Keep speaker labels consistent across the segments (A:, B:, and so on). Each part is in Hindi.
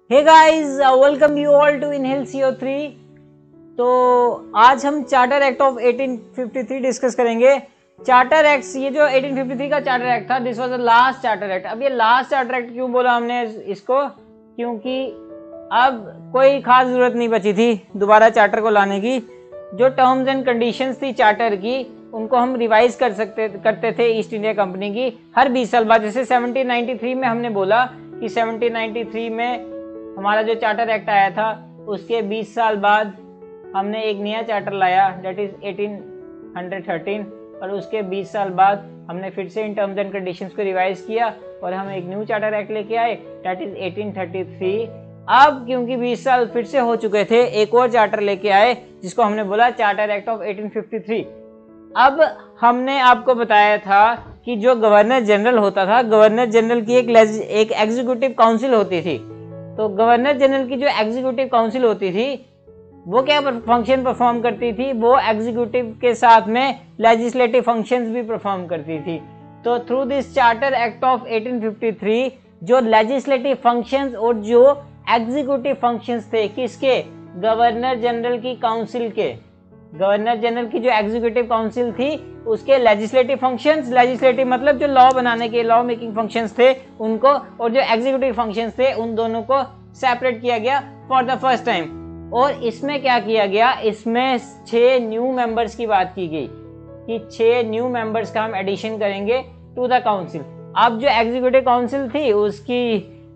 A: Hey guys, welcome you all to Inhale CO3। तो आज हम चार्टर एक्ट ऑफ 1853 डिस्कस करेंगे। चार्टर एक्ट, ये जो 1853 का चार्टर एक्ट था, this was the last charter act. अब ये लास्ट चार्टर एक्ट क्यों बोला हमने इसको? क्योंकि अब कोई खास जरूरत नहीं बची थी दोबारा चार्टर को लाने की। जो टर्म्स एंड कंडीशंस थी चार्टर की, उनको हम रिवाइज करते थे ईस्ट इंडिया कंपनी की हर 20 साल बाद। जैसे 1793 में हमने बोला कि 1793 में हमारा जो चार्टर एक्ट आया था, उसके 20 साल बाद हमने एक नया चार्टर लाया, डेट इज 1813, और उसके 20 साल बाद हमने फिर से इन टर्म्स एंड कंडीशंस को रिवाइज किया और हम एक न्यू चार्टर एक्ट लेके आए, डेट इज 1833। अब क्योंकि 20 साल फिर से हो चुके थे, एक और चार्टर लेके आए जिसको हमने बोला चार्टर एक्ट ऑफ 1853। अब हमने आपको बताया था कि जो गवर्नर जनरल होता था, गवर्नर जनरल की एक एग्जीक्यूटिव काउंसिल होती थी। तो गवर्नर जनरल की जो एग्जीक्यूटिव काउंसिल होती थी, वो क्या फंक्शन परफॉर्म करती थी? वो एग्जीक्यूटिव के साथ में लेजिस्लेटिव फंक्शंस भी परफॉर्म करती थी। तो through this charter act of 1853 जो लेजिस्लेटिव फंक्शंस और जो एग्जीक्यूटिव फंक्शंस थे, किसके? गवर्नर जनरल की काउंसिल के। गवर्नर जनरल की जो एग्जीक्यूटिव काउंसिल थी, उसके लेजिस्लेटिव फंक्शंस, लेजिस्लेटिव मतलब जो लॉ बनाने के, लॉ मेकिंग फंक्शंस थे उनको, और जो एग्जीक्यूटिव फंक्शंस थे उन दोनों को सेपरेट किया गया फॉर द फर्स्ट टाइम। और इसमें क्या किया गया? इसमें 6 न्यू मेंबर्स की बात की गई कि 6 न्यू मेंबर्स का हम एडिशन करेंगे टू द काउंसिल। अब जो एग्जीक्यूटिव काउंसिल थी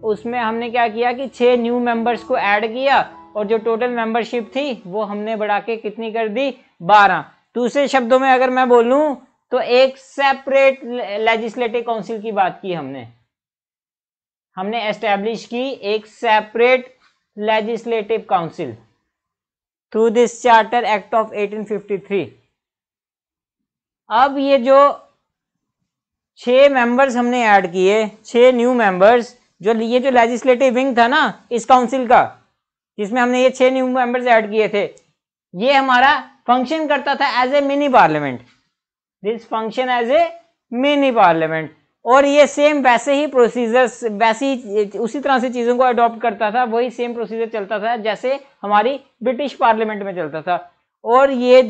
A: उसमें हमने क्या किया कि 6 न्यू मेंबर्स को ऐड किया, और जो टोटल मेंबरशिप थी वो हमने बढ़ा के कितनी कर दी? 12। दूसरे शब्दों में अगर मैं बोलूं तो एक सेपरेट लेजिस्लेटिव काउंसिल की बात की हमने एस्टैब्लिश की एक separate legislative council through this charter act of 1853। अब ये जो 6 मेंबर्स हमने ऐड किए, 6 न्यू मेंबर्स, ये जो लेजिस्लेटिव विंग था ना इस काउंसिल का, जिसमें हमने ये 6 न्यू मेंबर्स ऐड किए थे, ये हमारा फंक्शन करता था as a mini parliament. This function as a mini parliament. और ये सेम वैसे ही प्रोसीजर्स, उसी तरह से चीजों को अडॉप्ट करता था, वही सेम प्रोसीजर चलता था जैसे हमारी ब्रिटिश पार्लियामेंट में चलता था। और ये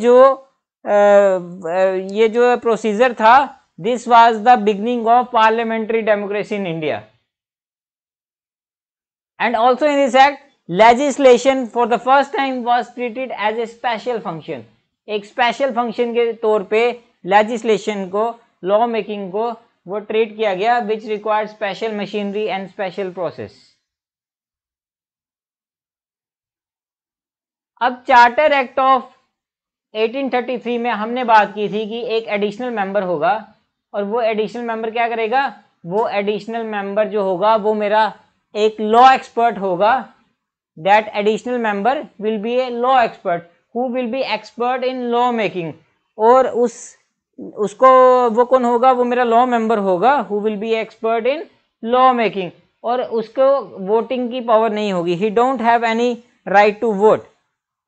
A: जो प्रोसीजर था, this was the beginning of parliamentary democracy in India. And also in this act legislation for the first time was treated as a special function. एक स्पेशल फंक्शन के तौर पे लेजिस्लेशन को, लॉ मेकिंग को वो ट्रीट किया गया, which required special machinery and special process. अब चार्टर एक्ट ऑफ 1833 में हमने बात की थी कि एक एडिशनल मेंबर होगा, और वो एडिशनल मेंबर क्या करेगा? वो एडिशनल मेंबर जो होगा वो मेरा एक लॉ एक्सपर्ट होगा। That additional member will be a law expert who will be expert in law making. और उसको वो कौन होगा? वो मेरा लॉ मेंबर होगा who will be expert in law making, और उसको वोटिंग की पावर नहीं होगी। He don't have any right to vote.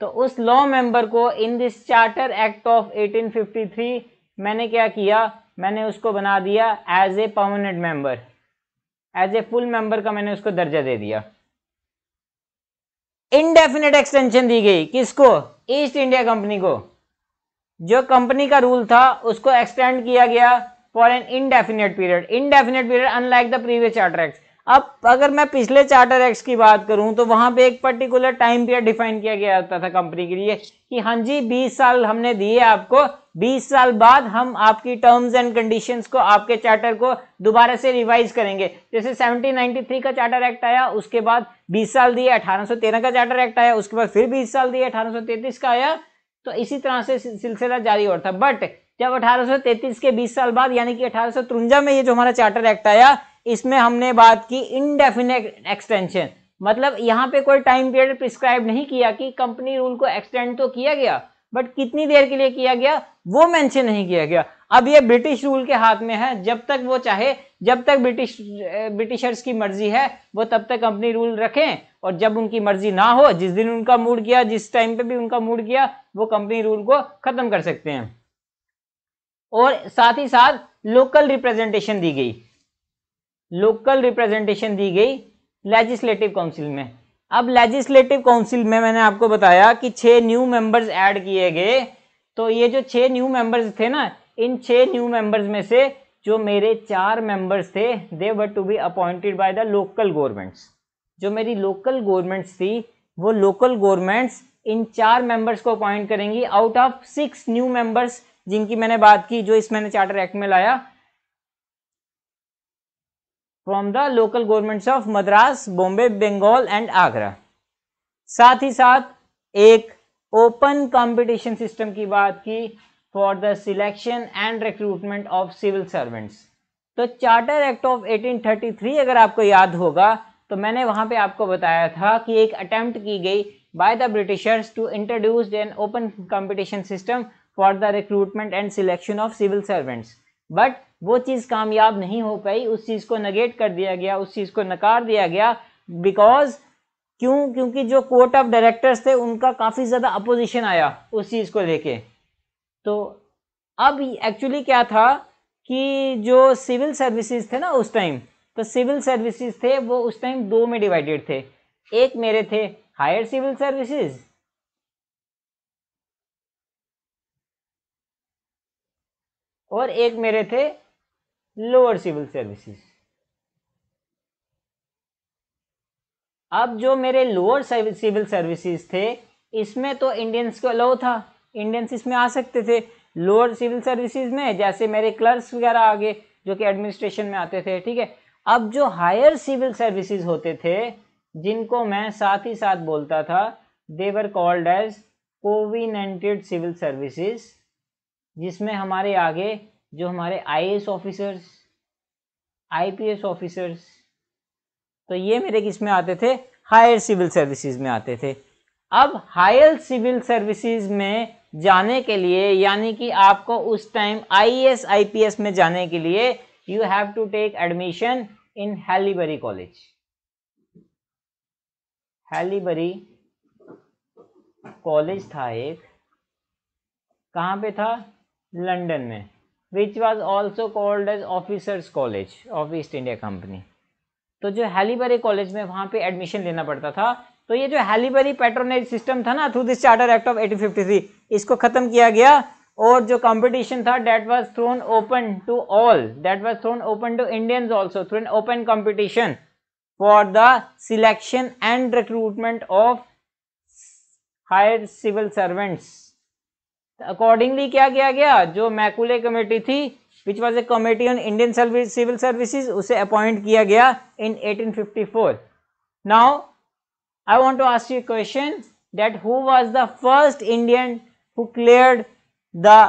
A: तो उस लॉ मेंबर को in this charter act of 1853 मैंने क्या किया? मैंने उसको बना दिया as a permanent member, as a full member का मैंने उसको दर्जा दे दिया। इनडेफिनेट एक्सटेंशन दी गई, किसको? ईस्ट इंडिया कंपनी को। जो कंपनी का रूल था उसको एक्सटेंड किया गया for an indefinite period. Indefinite period unlike the previous charter act. अब अगर मैं पिछले चार्टर एक्ट्स की बात करूं तो वहां पे एक पर्टिकुलर टाइम पीरियड डिफाइन किया गया होता था कंपनी के लिए कि हाँ जी 20 साल हमने दिए आपको, 20 साल बाद हम आपकी टर्म्स एंड कंडीशंस को, आपके चार्टर को दोबारा से रिवाइज करेंगे। जैसे 1793 का चार्टर एक्ट आया, उसके बाद 20 साल दिए, 1813 का चार्टर एक्ट आया, उसके बाद फिर 20 साल दिए, 1833 का आया। तो इसी तरह से सिलसिला जारी और था। बट जब 1833 के 20 साल बाद यानी कि 1853 में ये जो हमारा चार्टर एक्ट आया, इसमें हमने बात की इनडेफिनेट एक्सटेंशन। मतलब यहाँ पे कोई टाइम पीरियड प्रिस्क्राइब नहीं किया कि कंपनी रूल को एक्सटेंड तो किया गया, बट कितनी देर के लिए किया गया वो मेंशन नहीं किया गया। अब ये ब्रिटिश रूल के हाथ में है, जब तक वो चाहे, जब तक ब्रिटिशर्स की मर्जी है वो तब तक कंपनी रूल रखें, और जब उनकी मर्जी ना हो, जिस दिन उनका मूड किया, जिस टाइम पे भी उनका मूड किया, वो कंपनी रूल को खत्म कर सकते हैं। और साथ ही साथ लोकल रिप्रेजेंटेशन दी गई लेजिस्लेटिव काउंसिल में। अब लेजिस्लेटिव काउंसिल में मैंने आपको बताया कि 6 न्यू मेंबर्स ऐड किए गए। तो ये जो 6 न्यू मेंबर्स थे ना, इन 6 न्यू मेंबर्स में से जो मेरे 4 मेंबर्स थे they were to be appointed by the local governments. जो मेरी लोकल गवर्नमेंट्स थी वो लोकल गवर्नमेंट्स इन 4 मेंबर्स को अपॉइंट करेंगी आउट ऑफ 6 न्यू मेंबर्स जिनकी मैंने बात की, जो इस मैंने चार्टर एक्ट में लाया, from the local governments of Madras, Bombay, Bengal and Agra. साथ ही साथ एक ओपन कंपटीशन सिस्टम की बात की for the selection and recruitment of civil servants. तो चार्टर एक्ट ऑफ 1833 अगर आपको याद होगा तो मैंने वहां पे आपको बताया था कि एक अटेम्प्ट की गई by the Britishers to introduce an open competition system for the recruitment and selection of civil servants, but वो चीज़ कामयाब नहीं हो पाई। उस चीज़ को नेगेट कर दिया गया, उस चीज़ को नकार दिया गया। बिकॉज क्योंकि जो कोर्ट ऑफ डायरेक्टर्स थे उनका काफ़ी ज़्यादा अपोजिशन आया उस चीज़ को लेके। तो अब एक्चुअली क्या था कि जो सिविल सर्विसेज थे ना उस टाइम, तो सिविल सर्विसेज थे वो उस टाइम 2 में डिवाइडेड थे। एक मेरे थे हायर सिविल सर्विसेज और एक मेरे थे लोअर सिविल सर्विसेज। अब जो मेरे लोअर सिविल सर्विसेज थे इसमें तो इंडियंस को अलाउ था, इंडियंस इसमें आ सकते थे लोअर सिविल सर्विसेज में, जैसे मेरे क्लर्क्स वगैरह आ गए जो कि एडमिनिस्ट्रेशन में आते थे, ठीक है। अब जो हायर सिविल सर्विसेज होते थे जिनको मैं साथ ही साथ बोलता था they were called as covenanted civil services, जिसमें हमारे आगे जो हमारे आईएएस ऑफिसर्स, आईपीएस ऑफिसर्स, तो ये मेरे किस में आते थे, हायर सिविल सर्विसेज में आते थे। अब हायर सिविल सर्विसेज में जाने के लिए, यानी कि आपको उस टाइम आईएएस आईपीएस में जाने के लिए you have to take admission in Haileybury college. Haileybury college था एक, कहाँ पे था, लंदन में, which was also called as officers college of East India company. तो जो हैलीबरी कॉलेज में वहाँ पे एडमिशन लेना पड़ता था। तो ये जो हैलीबरी पैट्रोनेज सिस्टम था ना through this charter act of 1853, इसको खत्म किया गया और जो कंपटीशन था that was thrown open to all, that was thrown open to Indians also through an open competition for the selection and recruitment of higher civil servants. Accordingly क्या किया गया, जो मैकुले कमेटी थी which was a committee on Indian civil services, उसे अपॉइंट किया गया in 1854। Now I want to ask you a question that who was the first Indian who cleared the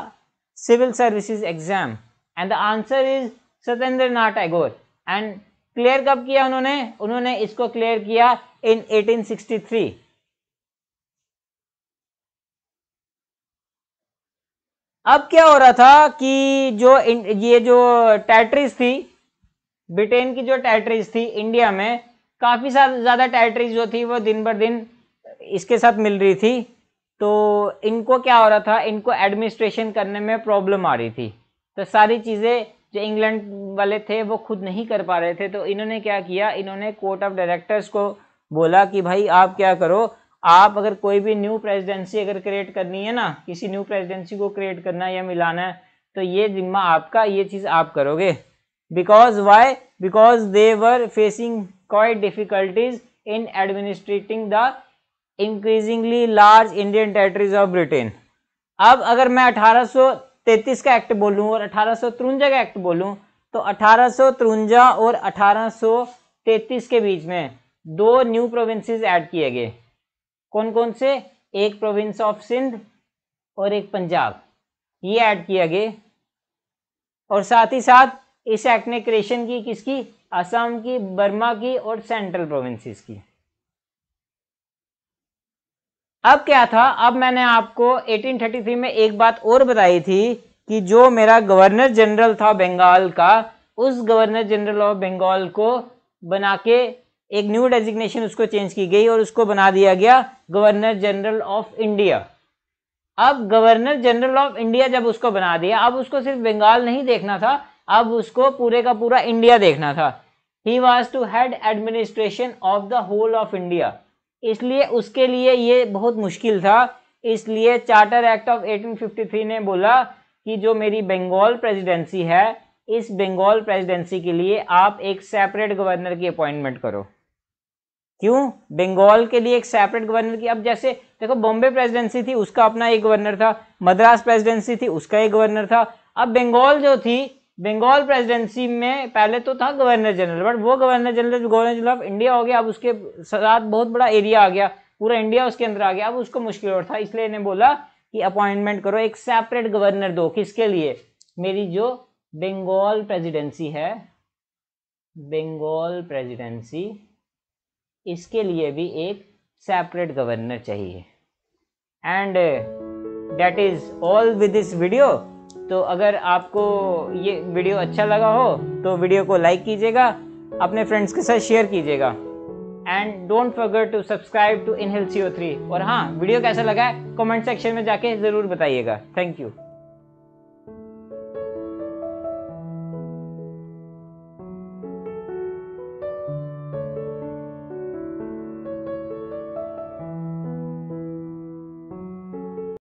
A: civil services exam? And the answer is Satyendranath Tagore. And clear कब किया उन्होंने इसको clear किया in 1863। अब क्या हो रहा था कि ये जो टेरिटरीज थी, ब्रिटेन की जो टेरिटरीज थी इंडिया में, काफ़ी ज़्यादा टेरिटरीज जो थी वो दिन बर दिन इसके साथ मिल रही थी। तो इनको क्या हो रहा था, इनको एडमिनिस्ट्रेशन करने में प्रॉब्लम आ रही थी। तो सारी चीज़ें जो इंग्लैंड वाले थे वो खुद नहीं कर पा रहे थे। तो इन्होंने क्या किया, इन्होंने कोर्ट ऑफ डायरेक्टर्स को बोला कि भाई आप क्या करो, आप अगर कोई भी न्यू प्रेसिडेंसी अगर क्रिएट करनी है ना, किसी न्यू प्रेसिडेंसी को क्रिएट करना है या मिलाना है, तो ये जिम्मा आपका, ये चीज़ आप करोगे। Because why, because they were facing quite difficulties in administrating the increasingly large Indian territories of Britain। अब अगर मैं 1833 का एक्ट बोलूं और 1853 का एक्ट बोलूं, तो 1853 और 1833 के बीच में 2 न्यू प्रोविंसेस ऐड किए गए। कौन कौन से, एक प्रोविंस ऑफ सिंध और एक पंजाब, ये ऐड किया गया। और साथ ही साथ इस एक्ट ने क्रिएशन की किसकी, असम की, बर्मा की और सेंट्रल प्रोविंसेस की। अब क्या था, अब मैंने आपको 1833 में एक बात और बताई थी कि जो मेरा गवर्नर जनरल था बंगाल का, उस गवर्नर जनरल ऑफ बंगाल को बना के एक न्यू डेजिग्नेशन उसको चेंज की गई और उसको बना दिया गया गवर्नर जनरल ऑफ इंडिया। अब गवर्नर जनरल ऑफ इंडिया जब उसको बना दिया, अब उसको सिर्फ बंगाल नहीं देखना था, अब उसको पूरे का पूरा इंडिया देखना था। He was to head administration of the whole of India। इसलिए उसके लिए ये बहुत मुश्किल था। इसलिए चार्टर एक्ट ऑफ 1853 ने बोला कि जो मेरी बंगाल प्रेसिडेंसी है, इस बंगाल प्रेसिडेंसी के लिए आप एक सेपरेट गवर्नर की अपॉइंटमेंट करो। क्यों? बंगाल के लिए एक सेपरेट गवर्नर की। अब जैसे देखो, बॉम्बे प्रेसिडेंसी थी, उसका अपना एक गवर्नर था, मद्रास प्रेसिडेंसी थी, उसका एक गवर्नर था। अब बंगाल जो थी, बंगाल प्रेसिडेंसी में पहले तो था गवर्नर जनरल, बट वो गवर्नर जनरल ऑफ इंडिया हो गया। अब उसके साथ बहुत बड़ा एरिया आ गया, पूरा इंडिया उसके अंदर आ गया। अब उसको मुश्किल और था, इसलिए इन्हें बोला कि अपॉइंटमेंट करो, एक सेपरेट गवर्नर दो। किसके लिए? मेरी जो बंगाल प्रेसिडेंसी है, बंगाल प्रेसिडेंसी, इसके लिए भी एक सेपरेट गवर्नर चाहिए। And that is all with this video. तो अगर आपको ये वीडियो अच्छा लगा हो तो वीडियो को लाइक कीजिएगा, अपने फ्रेंड्स के साथ शेयर कीजिएगा, and don't forget to subscribe to Inhale CO3। और हाँ, वीडियो कैसा लगा है कमेंट सेक्शन में जाके ज़रूर बताइएगा। Thank you.